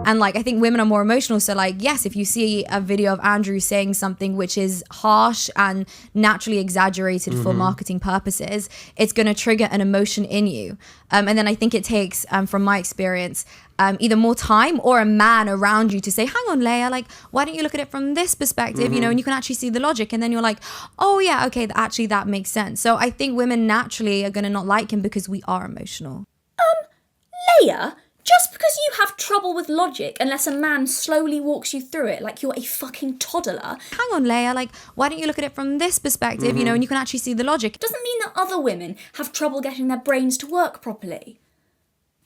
And like, I think women are more emotional. So like, yes, if you see a video of Andrew saying something which is harsh and naturally exaggerated for marketing purposes, it's going to trigger an emotion in you. And then I think it takes, from my experience, either more time or a man around you to say, hang on, Layah, like, why don't you look at it from this perspective, you know, and you can actually see the logic. And then you're like, oh yeah, okay, actually that makes sense. So I think women naturally are going to not like him because we are emotional. Layah, just because you have trouble with logic unless a man slowly walks you through it like you're a fucking toddler. Hang on, Layah, like, why don't you look at it from this perspective, you know, and you can actually see the logic. Doesn't mean that other women have trouble getting their brains to work properly.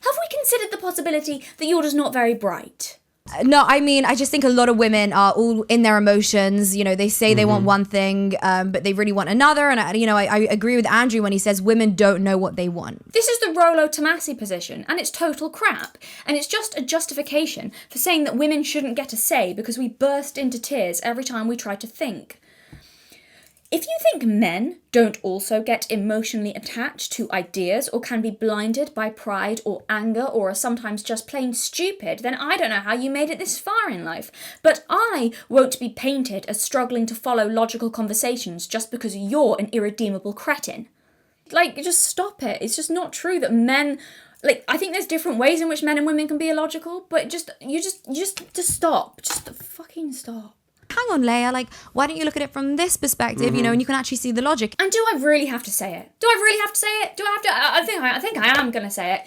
Have we considered the possibility that you're just not very bright? No, I mean, I just think a lot of women are all in their emotions. You know, they say they want one thing, but they really want another. And, I agree with Andrew when he says women don't know what they want. This is the Rollo Tomasi position, and it's total crap. And it's just a justification for saying that women shouldn't get a say because we burst into tears every time we try to think. If you think men don't also get emotionally attached to ideas or can be blinded by pride or anger or are sometimes just plain stupid, then I don't know how you made it this far in life. But I won't be painted as struggling to follow logical conversations just because you're an irredeemable cretin. Like, just stop it. It's just not true that men... Like, I think there's different ways in which men and women can be illogical, but just stop. Just fucking stop. Hang on, Layah, like, why don't you look at it from this perspective, you know, and you can actually see the logic. And do I really have to say it? Do I really have to say it? Do I have to? I think I am going to say it.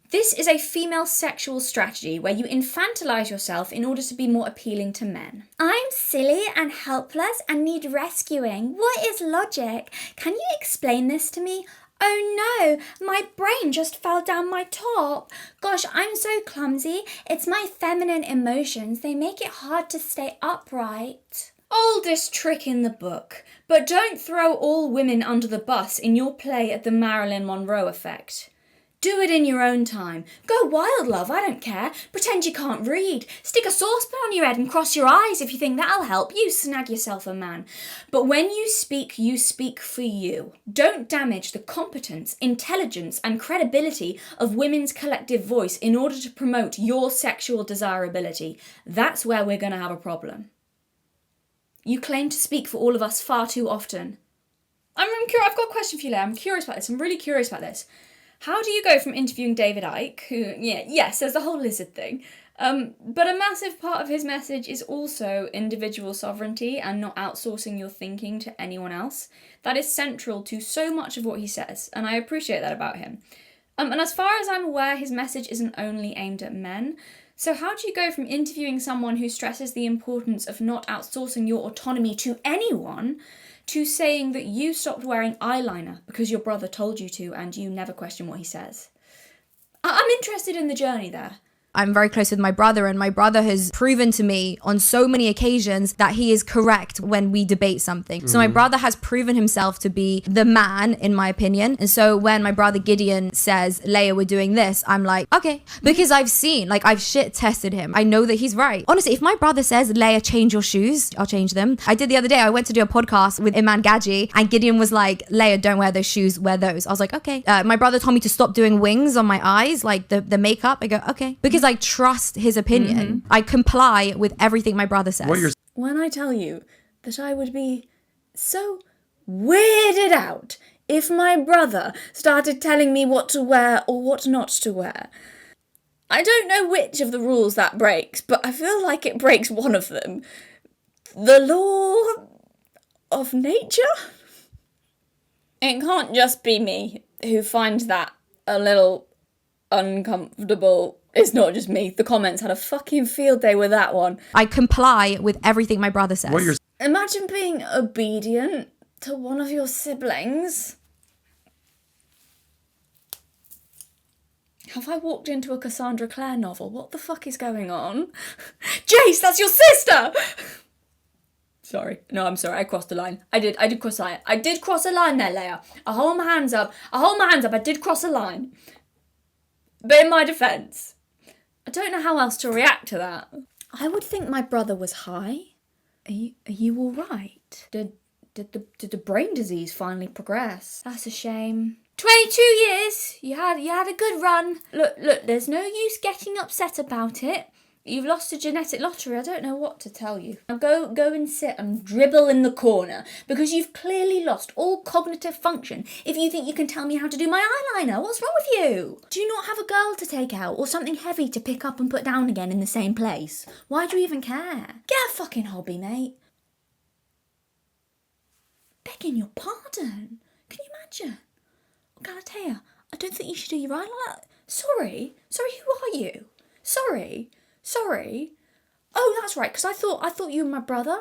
This is a female sexual strategy where you infantilize yourself in order to be more appealing to men. I'm silly and helpless and need rescuing. What is logic? Can you explain this to me? Oh no, my brain just fell down my top. Gosh, I'm so clumsy. It's my feminine emotions. They make it hard to stay upright. Oldest trick in the book. But don't throw all women under the bus in your play at the Marilyn Monroe effect. Do it in your own time. Go wild, love, I don't care. Pretend you can't read. Stick a saucepan on your head and cross your eyes if you think that'll help. You snag yourself a man. But when you speak for you. Don't damage the competence, intelligence and credibility of women's collective voice in order to promote your sexual desirability. That's where we're going to have a problem. You claim to speak for all of us far too often. I've got a question for you, Layah. I'm curious about this. I'm really curious about this. How do you go from interviewing David Icke, who, yes, there's the whole lizard thing, but a massive part of his message is also individual sovereignty and not outsourcing your thinking to anyone else. That is central to so much of what he says, and I appreciate that about him. And as far as I'm aware, his message isn't only aimed at men. So how do you go from interviewing someone who stresses the importance of not outsourcing your autonomy to anyone to saying that you stopped wearing eyeliner because your brother told you to and you never question what he says? I'm interested in the journey there. I'm very close with my brother, and my brother has proven to me on so many occasions that he is correct when we debate something. So my brother has proven himself to be the man, in my opinion. And so when my brother Gideon says, Layah, we're doing this, I'm like, okay, because I've shit tested him. I know that he's right. Honestly, if my brother says, Layah, change your shoes, I'll change them. I did the other day, I went to do a podcast with Iman Gaji, and Gideon was like, Layah, don't wear those shoes, wear those. I was like, okay. My brother told me to stop doing wings on my eyes, like the makeup. I go, okay. Because I trust his opinion. I comply with everything my brother says. When I tell you that I would be so weirded out if my brother started telling me what to wear or what not to wear. I don't know which of the rules that breaks, but I feel like it breaks one of them. The law of nature? It can't just be me who finds that a little uncomfortable. It's not just me. The comments had a fucking field day with that one. I comply with everything my brother says. Imagine being obedient to one of your siblings. Have I walked into a Cassandra Clare novel? What the fuck is going on? Jace, that's your sister! Sorry. No, I'm sorry. I crossed the line. I did cross the line. I did cross a line there, Layah. I hold my hands up. I did cross a line. But in my defence, I don't know how else to react to that. I would think my brother was high. Are you all right? Did the brain disease finally progress? That's a shame. 22 years. You had a good run. Look, there's no use getting upset about it. You've lost a genetic lottery. I don't know what to tell you. Now go and sit and dribble in the corner, because you've clearly lost all cognitive function if you think you can tell me how to do my eyeliner. What's wrong with you? Do you not have a girl to take out or something heavy to pick up and put down again in the same place? Why do you even care? Get a fucking hobby, mate. Begging your pardon. Can you imagine? Galatea, I don't think you should do your eyeliner. Sorry, who are you? Sorry. Oh, that's right, because I thought you were my brother.